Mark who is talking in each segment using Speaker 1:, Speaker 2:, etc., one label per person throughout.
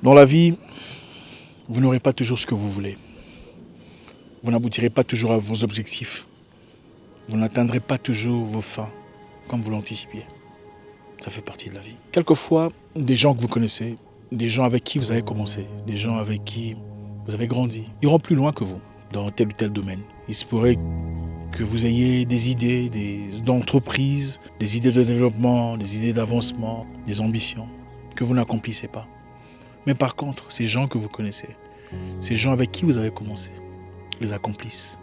Speaker 1: Dans la vie, vous n'aurez pas toujours ce que vous voulez. Vous n'aboutirez pas toujours à vos objectifs. Vous n'atteindrez pas toujours vos fins comme vous l'anticipiez. Ça fait partie de la vie. Quelquefois, des gens que vous connaissez, des gens avec qui vous avez commencé, des gens avec qui vous avez grandi, iront plus loin que vous dans tel ou tel domaine. Il se pourrait que vous ayez des idées d'entreprise, des idées de développement, des idées d'avancement, des ambitions que vous n'accomplissez pas. Mais par contre, ces gens que vous connaissez, ces gens avec qui vous avez commencé, les accomplissent.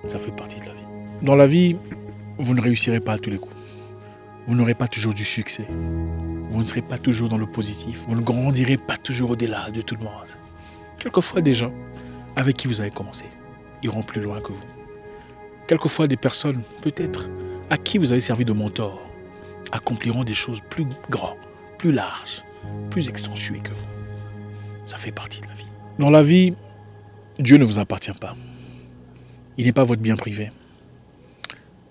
Speaker 1: Ça fait partie de la vie. Dans la vie, vous ne réussirez pas à tous les coups. Vous n'aurez pas toujours du succès. Vous ne serez pas toujours dans le positif. Vous ne grandirez pas toujours au-delà de tout le monde. Quelquefois, des gens avec qui vous avez commencé iront plus loin que vous. Quelquefois, des personnes, peut-être, à qui vous avez servi de mentor, accompliront des choses plus grandes, plus larges, plus extensuées que vous. Ça fait partie de la vie. Dans la vie, Dieu ne vous appartient pas. Il n'est pas votre bien privé.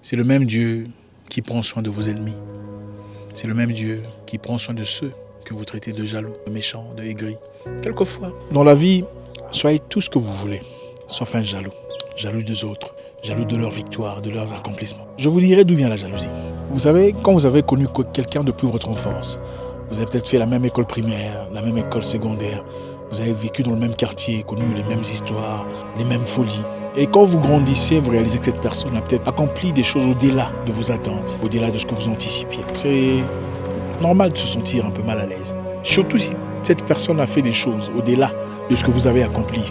Speaker 1: C'est le même Dieu qui prend soin de vos ennemis. C'est le même Dieu qui prend soin de ceux que vous traitez de jaloux, de méchants, de aigris. Quelquefois, dans la vie, soyez tout ce que vous voulez, sauf un jaloux. Jaloux des autres, jaloux de leur victoire, de leurs accomplissements. Je vous dirai d'où vient la jalousie. Vous savez, quand vous avez connu quelqu'un depuis votre enfance, vous avez peut-être fait la même école primaire, la même école secondaire, vous avez vécu dans le même quartier, connu les mêmes histoires, les mêmes folies. Et quand vous grandissez, vous réalisez que cette personne a peut-être accompli des choses au-delà de vos attentes, au-delà de ce que vous anticipiez. C'est normal de se sentir un peu mal à l'aise. Surtout si cette personne a fait des choses au-delà de ce que vous avez accompli.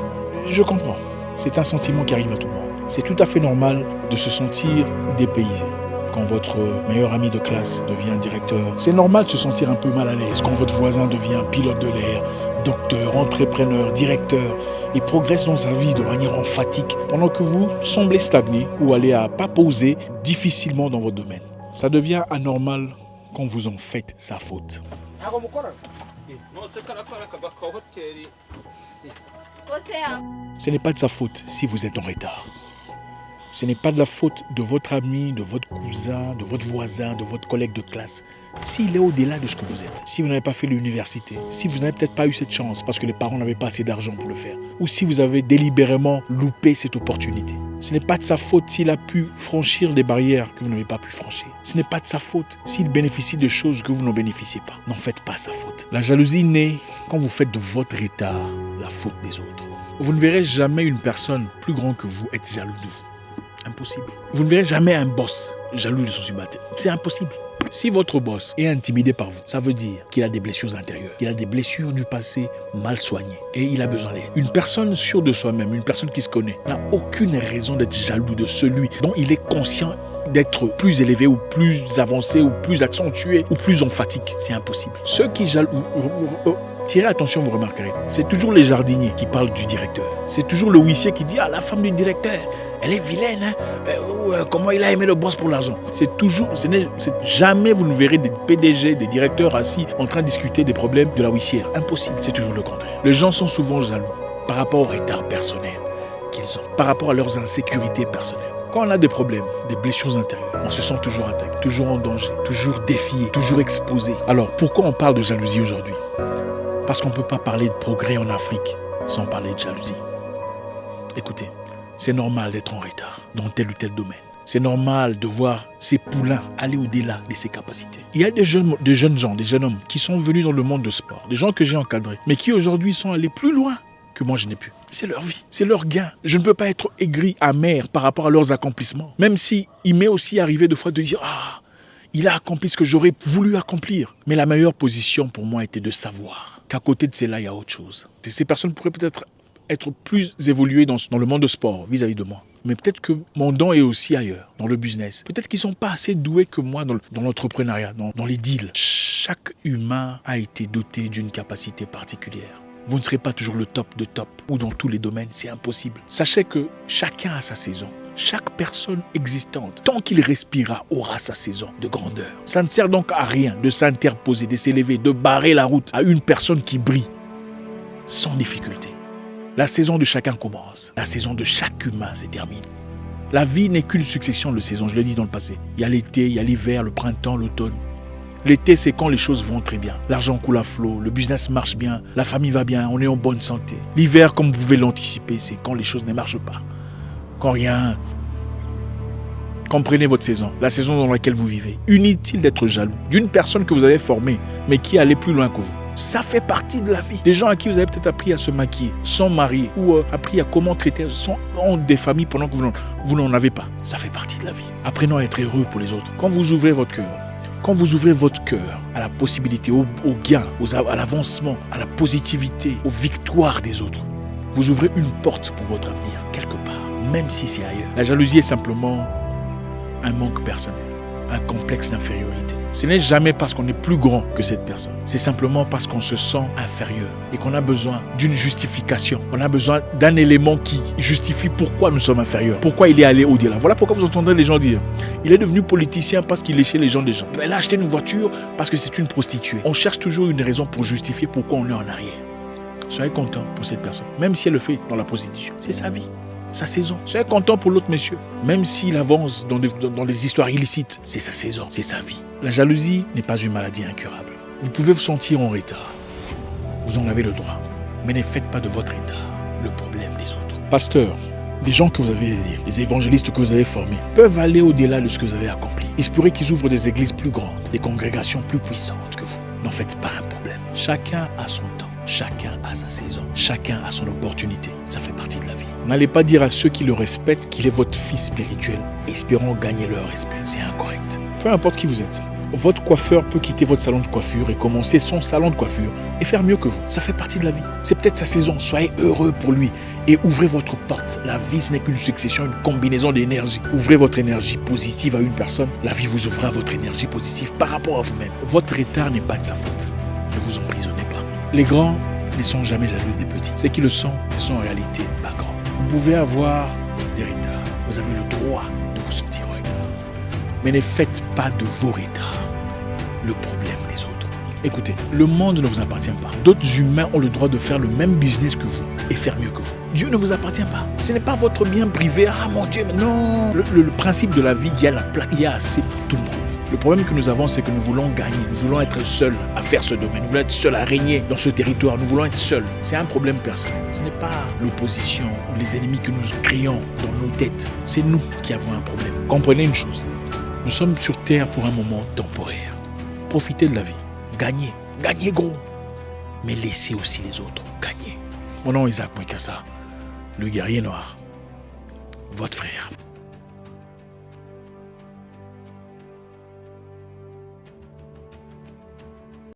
Speaker 1: Je comprends. C'est un sentiment qui arrive à tout le monde. C'est tout à fait normal de se sentir dépaysé. Quand votre meilleur ami de classe devient directeur, c'est normal de se sentir un peu mal à l'aise. Quand votre voisin devient pilote de l'air, docteur, entrepreneur, directeur, et progresse dans sa vie de manière emphatique, pendant que vous semblez stagner ou aller à pas poser difficilement dans votre domaine. Ça devient anormal quand vous en faites sa faute. Ce n'est pas de sa faute si vous êtes en retard. Ce n'est pas de la faute de votre ami, de votre cousin, de votre voisin, de votre collègue de classe. S'il est au-delà de ce que vous êtes, si vous n'avez pas fait l'université, si vous n'avez peut-être pas eu cette chance parce que les parents n'avaient pas assez d'argent pour le faire, ou si vous avez délibérément loupé cette opportunité, ce n'est pas de sa faute s'il a pu franchir des barrières que vous n'avez pas pu franchir. Ce n'est pas de sa faute s'il bénéficie de choses que vous n'en bénéficiez pas. N'en faites pas sa faute. La jalousie naît quand vous faites de votre retard la faute des autres. Vous ne verrez jamais une personne plus grande que vous être jaloux de vous. Impossible. Vous ne verrez jamais un boss jaloux de son subalterne. C'est impossible. Si votre boss est intimidé par vous, ça veut dire qu'il a des blessures intérieures, qu'il a des blessures du passé mal soignées et il a besoin d'aide. Une personne sûre de soi-même, une personne qui se connaît, n'a aucune raison d'être jaloux de celui dont il est conscient d'être plus élevé ou plus avancé ou plus accentué ou plus emphatique. C'est impossible. Ceux qui jaloux... Tirez attention, vous remarquerez. C'est toujours les jardiniers qui parlent du directeur. C'est toujours le huissier qui dit « Ah, la femme du directeur, elle est vilaine, hein? Comment il a aimé le boss pour l'argent ?» C'est toujours, jamais vous ne verrez des PDG, des directeurs assis en train de discuter des problèmes de la huissière. Impossible, c'est toujours le contraire. Les gens sont souvent jaloux par rapport au retard personnel qu'ils ont, par rapport à leurs insécurités personnelles. Quand on a des problèmes, des blessures intérieures, on se sent toujours attaqué, toujours en danger, toujours défié, toujours exposé. Alors, pourquoi on parle de jalousie aujourd'hui ? Parce qu'on ne peut pas parler de progrès en Afrique sans parler de jalousie. Écoutez, c'est normal d'être en retard dans tel ou tel domaine. C'est normal de voir ces poulains aller au-delà de ses capacités. Il y a des jeunes gens, des jeunes hommes qui sont venus dans le monde de sport, des gens que j'ai encadrés, mais qui aujourd'hui sont allés plus loin que moi je n'ai pu. C'est leur vie, c'est leur gain. Je ne peux pas être aigri, amer par rapport à leurs accomplissements. Même si il m'est aussi arrivé de fois de dire « Ah, il a accompli ce que j'aurais voulu accomplir. » Mais la meilleure position pour moi était de savoir qu'à côté de cela, il y a autre chose. Ces personnes pourraient peut-être être plus évoluées dans le monde de sport vis-à-vis de moi. Mais peut-être que mon don est aussi ailleurs, dans le business. Peut-être qu'ils ne sont pas assez doués que moi dans l'entrepreneuriat, dans les deals. Chaque humain a été doté d'une capacité particulière. Vous ne serez pas toujours le top de top ou dans tous les domaines, c'est impossible. Sachez que chacun a sa saison. Chaque personne existante, tant qu'il respirera, aura sa saison de grandeur. Ça ne sert donc à rien de s'interposer, de s'élever, de barrer la route à une personne qui brille sans difficulté. La saison de chacun commence. La saison de chaque humain se termine. La vie n'est qu'une succession de saisons, je l'ai dit dans le passé. Il y a l'été, il y a l'hiver, le printemps, l'automne. L'été, c'est quand les choses vont très bien. L'argent coule à flot, le business marche bien, la famille va bien, on est en bonne santé. L'hiver, comme vous pouvez l'anticiper, c'est quand les choses ne marchent pas. Quand rien... Comprenez votre saison, la saison dans laquelle vous vivez. Inutile d'être jaloux d'une personne que vous avez formée, mais qui allait plus loin que vous. Ça fait partie de la vie. Des gens à qui vous avez peut-être appris à se maquiller, sans marier, ou appris à comment traiter, ont des familles pendant que vous n'en avez pas. Ça fait partie de la vie. Apprenons à être heureux pour les autres. Quand vous ouvrez votre cœur, à la possibilité, au gain, à l'avancement, à la positivité, aux victoires des autres, vous ouvrez une porte pour votre avenir, quelque part, même si c'est ailleurs. La jalousie est simplement un manque personnel, un complexe d'infériorité. Ce n'est jamais parce qu'on est plus grand que cette personne. C'est simplement parce qu'on se sent inférieur et qu'on a besoin d'une justification. On a besoin d'un élément qui justifie pourquoi nous sommes inférieurs, pourquoi il est allé au-delà. Voilà pourquoi vous entendrez les gens dire « Il est devenu politicien parce qu'il léchait les gens des gens. Elle a acheté une voiture parce que c'est une prostituée. » On cherche toujours une raison pour justifier pourquoi on est en arrière. Soyez content pour cette personne, même si elle le fait dans la prostitution. C'est sa vie. Sa saison. Soyez content pour l'autre monsieur. Même s'il avance dans des histoires illicites, c'est sa saison, c'est sa vie. La jalousie n'est pas une maladie incurable. Vous pouvez vous sentir en retard. Vous en avez le droit. Mais ne faites pas de votre retard le problème des autres. Pasteur, des gens que vous avez aidés, les évangélistes que vous avez formés, peuvent aller au-delà de ce que vous avez accompli. Il se pourrait qu'ils ouvrent des églises plus grandes, des congrégations plus puissantes que vous. N'en faites pas un problème. Chacun a son temps. Chacun a sa saison, chacun a son opportunité, ça fait partie de la vie. N'allez pas dire à ceux qui le respectent qu'il est votre fils spirituel, espérant gagner leur respect, c'est incorrect. Peu importe qui vous êtes, votre coiffeur peut quitter votre salon de coiffure et commencer son salon de coiffure et faire mieux que vous, ça fait partie de la vie. C'est peut-être sa saison, soyez heureux pour lui et ouvrez votre porte. La vie, ce n'est qu'une succession, une combinaison d'énergie. Ouvrez votre énergie positive à une personne, la vie vous ouvrira votre énergie positive par rapport à vous-même. Votre retard n'est pas de sa faute, ne vous emprisonnez pas. Les grands ne sont jamais jaloux des petits. Ceux qui le sont ne sont en réalité pas grands. Vous pouvez avoir des retards. Vous avez le droit de vous sentir en retard. Mais ne faites pas de vos retards le problème des autres. Écoutez, le monde ne vous appartient pas. D'autres humains ont le droit de faire le même business que vous et faire mieux que vous. Dieu ne vous appartient pas. Ce n'est pas votre bien privé. Ah mon Dieu, mais non. Le principe de la vie, il y a assez pour tout le monde. Le problème que nous avons, c'est que nous voulons gagner, nous voulons être seuls à faire ce domaine, nous voulons être seuls à régner dans ce territoire, nous voulons être seuls. C'est un problème personnel. Ce n'est pas l'opposition ou les ennemis que nous créons dans nos têtes. C'est nous qui avons un problème. Comprenez une chose, nous sommes sur terre pour un moment temporaire. Profitez de la vie, gagnez, gagnez gros, mais laissez aussi les autres gagner. Mon nom est Isaac Mwekassa, le guerrier noir, votre frère.